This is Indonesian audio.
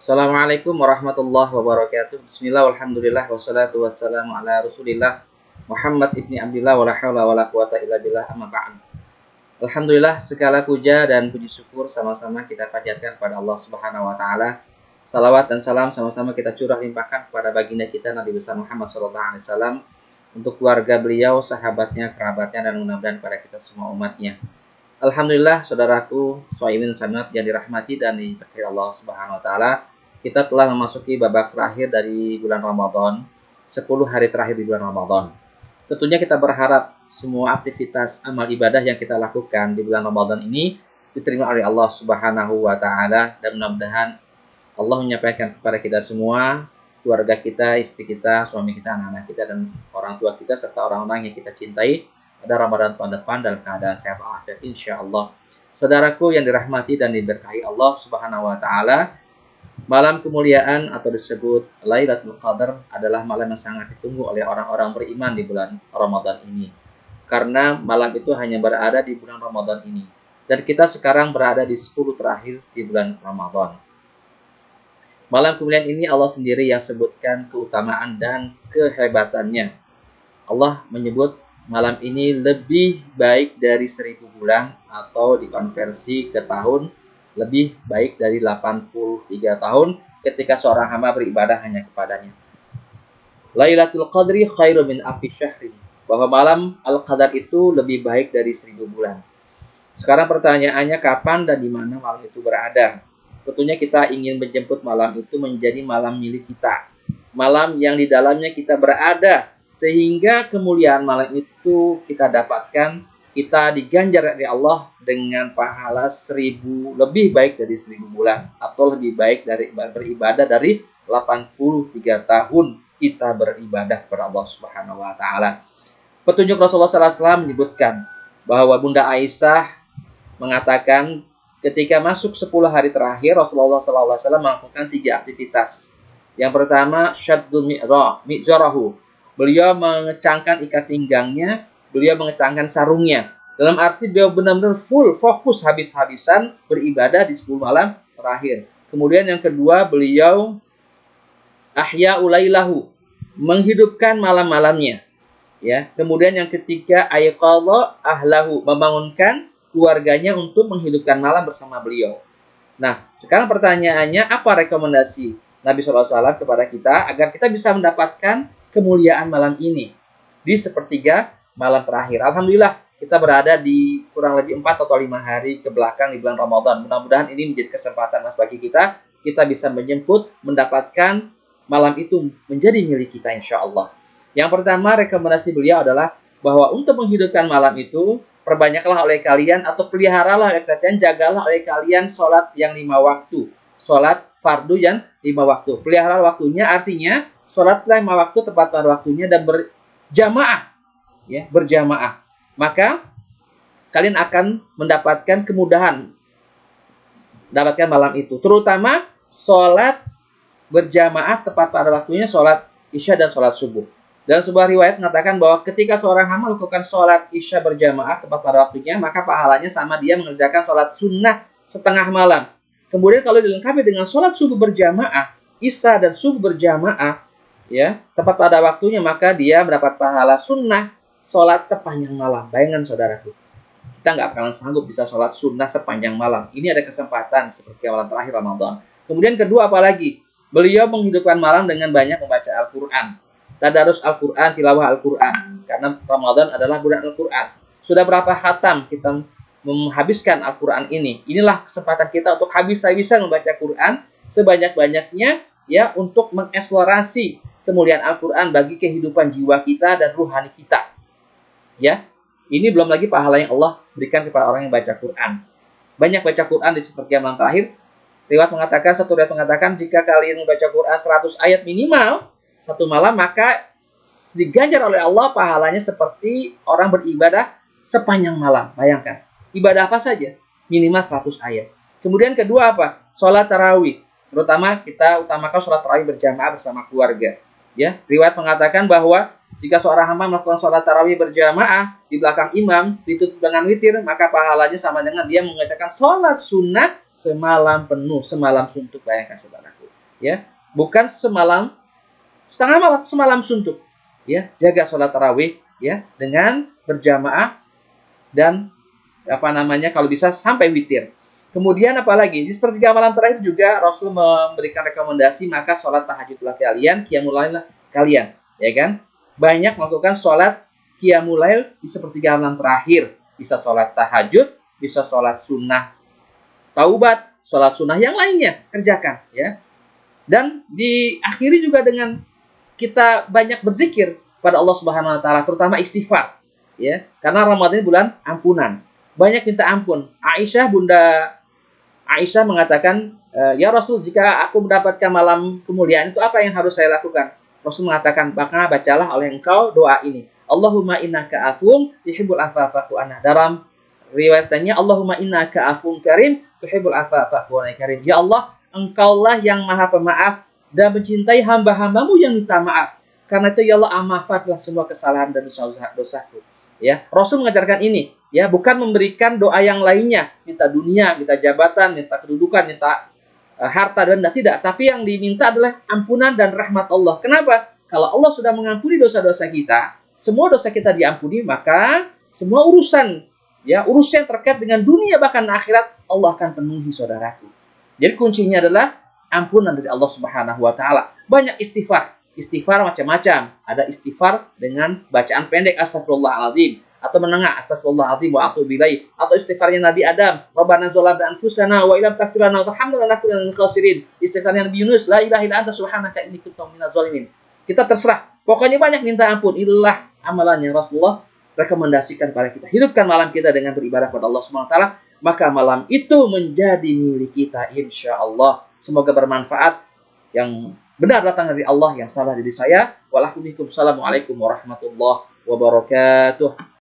Assalamualaikum warahmatullahi wabarakatuh. Bismillah, walhamdulillah, wassalatu wassalamu ala rasulillah Muhammad ibni Abdillah, wa la hawla wa la quwata illa billah, amma ba'd. Alhamdulillah, segala puja dan puji syukur sama-sama kita panjatkan kepada Allah Subhanahu wa taala. Salawat dan salam sama-sama kita curah limpahkan kepada baginda kita Nabi besar Muhammad sallallahu alaihi wasallam, untuk keluarga beliau, sahabatnya, kerabatnya, dan mudah-mudahan pada kita semua umatnya. Alhamdulillah, saudaraku shaimin sanad yang dirahmati dan diberkahi Allah Subhanahu wa taala, kita telah memasuki babak terakhir dari bulan Ramadan, 10 hari terakhir di bulan Ramadan. Tentunya kita berharap semua aktivitas amal ibadah yang kita lakukan di bulan Ramadan ini diterima oleh Allah Subhanahu wa taala, dan mudah-mudahan Allah menyampaikan kepada kita semua, keluarga kita, istri kita, suami kita, anak-anak kita, dan orang tua kita, serta orang-orang yang kita cintai, pada Ramadan tahun depan dalam keadaan sehat walafiat insyaallah. Saudaraku yang dirahmati dan diberkahi Allah Subhanahu wa taala, malam kemuliaan atau disebut Lailatul Qadar adalah malam yang sangat ditunggu oleh orang-orang beriman di bulan Ramadan ini. Karena malam itu hanya berada di bulan Ramadan ini, dan kita sekarang berada di 10 terakhir di bulan Ramadan. Malam kemuliaan ini Allah sendiri yang sebutkan keutamaan dan kehebatannya. Allah menyebut malam ini lebih baik dari 1000 bulan, atau dikonversi ke tahun, lebih baik dari 83 tahun ketika seorang hamba beribadah hanya kepadanya. Lailatul Qadri khairu min alfi syahrin, bahwa malam Al-Qadar itu lebih baik dari 1000 bulan. Sekarang pertanyaannya, kapan dan di mana malam itu berada? Tentunya kita ingin menjemput malam itu menjadi malam milik kita, malam yang di dalamnya kita berada, sehingga kemuliaan malam itu kita dapatkan, kita diganjar dari Allah dengan pahala 1000, lebih baik dari 1000 bulan, atau lebih baik dari beribadah dari 83 tahun kita beribadah kepada Allah Subhanahu wa taala. Petunjuk Rasulullah SAW menyebutkan bahwa Bunda Aisyah mengatakan ketika masuk 10 hari terakhir, Rasulullah SAW melakukan 3 aktivitas. Yang pertama, syaddul mi'zarahu, beliau mengecangkan ikat pinggangnya, beliau mengecangkan sarungnya. Dalam arti beliau benar-benar full fokus habis-habisan beribadah di 10 malam terakhir. Kemudian yang kedua, beliau ahya ulailahu, menghidupkan malam-malamnya. Ya. Kemudian yang ketiga, ayqadha ahlahu, membangunkan keluarganya untuk menghidupkan malam bersama beliau. Nah, sekarang pertanyaannya, apa rekomendasi Nabi SAW kepada kita agar kita bisa mendapatkan kemuliaan malam ini di sepertiga malam terakhir? Alhamdulillah, kita berada di kurang lebih 4 atau 5 hari ke belakang di bulan Ramadan. Mudah-mudahan ini menjadi kesempatan mas bagi kita bisa menjemput, mendapatkan malam itu menjadi milik kita insya Allah. Yang pertama, rekomendasi beliau adalah bahwa untuk menghidupkan malam itu, perbanyaklah oleh kalian, atau peliharalah oleh kalian, jagalah oleh kalian sholat yang 5 waktu, sholat fardu yang 5 waktu. Pelihara waktunya artinya sholatlah 5 waktu tepat pada waktunya dan berjamaah, ya, berjamaah. Maka kalian akan mendapatkan kemudahan dapatkan malam itu, terutama sholat berjamaah tepat pada waktunya, sholat isya dan sholat subuh. Dalam sebuah riwayat mengatakan bahwa ketika seorang hamba melakukan sholat isya berjamaah tepat pada waktunya, maka pahalanya sama dia mengerjakan sholat sunnah setengah malam. Kemudian kalau dilengkapi dengan sholat subuh berjamaah, isya dan subuh berjamaah, ya, tepat pada waktunya, maka dia mendapat pahala sunnah sholat sepanjang malam. Bayangkan saudaraku, kita nggak akan sanggup bisa sholat sunnah sepanjang malam. Ini ada kesempatan seperti malam terakhir Ramadan. Kemudian kedua, apalagi beliau menghidupkan malam dengan banyak membaca Al-Quran, tadarus Al-Quran, tilawah Al-Quran, karena Ramadan adalah bulan Al-Quran. Sudah berapa khatam kita menghabiskan Al-Quran ini? Inilah kesempatan kita untuk habis-habisan membaca Quran sebanyak-banyaknya, ya, untuk mengeksplorasi kemuliaan Al-Quran bagi kehidupan jiwa kita dan ruhani kita. Ya, ini belum lagi pahala yang Allah berikan kepada orang yang baca Quran. Banyak baca Quran di sepertiga malam terakhir. Satu riwayat mengatakan jika kalian membaca Quran 100 ayat minimal satu malam, maka diganjar oleh Allah pahalanya seperti orang beribadah sepanjang malam. Bayangkan, ibadah apa saja minimal 100 ayat. Kemudian kedua apa? Sholat tarawih. Terutama kita utamakan sholat tarawih berjamaah bersama keluarga. Ya, riwayat mengatakan bahwa Jika seorang hamba melakukan sholat tarawih berjamaah di belakang imam ditutup dengan witir, maka pahalanya sama dengan dia mengerjakan sholat sunat semalam penuh, semalam suntuk. Bayangkan saudaraku, ya, bukan semalam setengah malam, semalam suntuk. Ya, jaga sholat tarawih ya dengan berjamaah dan kalau bisa sampai witir. Kemudian apalagi di sepertiga malam terakhir juga Rasul memberikan rekomendasi, maka sholat tahajudlah kalian, qiyamul lail kalian, ya kan? Banyak melakukan sholat qiyamul lail di sepertiga malam terakhir. Bisa sholat tahajud, bisa sholat sunnah taubat, sholat sunnah yang lainnya kerjakan, ya. Dan diakhiri juga dengan kita banyak berzikir pada Allah Subhanahu Wa Taala, terutama istighfar, ya. Karena Ramadan ini bulan ampunan, banyak minta ampun. Bunda Aisyah mengatakan, ya Rasul, jika aku mendapatkan malam kemuliaan itu apa yang harus saya lakukan? Rasul mengatakan, maka bacalah oleh engkau doa ini. Allahumma innaka afun tuhibbul afwa fa'fu anna. Dalam riwayatnya, Allahumma innaka afun karim tuhibbul afwa fa'fu anna karim. Ya Allah, engkaulah yang maha pemaaf dan mencintai hamba-hambamu yang minta maaf. Karena itu ya Allah, maafatlah semua kesalahan dan dosa-dosaku. Ya, Rasul mengajarkan ini, ya, bukan memberikan doa yang lainnya, minta dunia, minta jabatan, minta kedudukan, minta harta dan tidak, tapi yang diminta adalah ampunan dan rahmat Allah. Kenapa? Kalau Allah sudah mengampuni dosa-dosa kita, semua dosa kita diampuni, maka semua urusan yang terkait dengan dunia bahkan akhirat Allah akan penuhi, saudaraku. Jadi kuncinya adalah ampunan dari Allah Subhanahu Wa Taala. Banyak istighfar. Istighfar macam-macam. Ada istighfar dengan bacaan pendek, astagfirullahaladzim, atau menengah, astagfirullahaladzim wa atubu ilaih, atau istighfarnya Nabi Adam, Rabbana zalamna anfusana wa illam taghfir lana wa tarhamna lanakunanna minal khasirin. Istighfarnya Nabi Yunus, la ilaha illa anta subhanaka inni kuntu minaz zalimin. Kita terserah. Pokoknya banyak minta ampun. Inilah amalan yang Rasulullah rekomendasikan pada kita. Hidupkan malam kita dengan beribadah kepada Allah Subhanahu Wa Taala, maka malam itu menjadi milik kita, insya Allah. Semoga bermanfaat. Yang benar datang dari Allah, yang salah dari saya. Waalaikumsalam warahmatullahi wabarakatuh.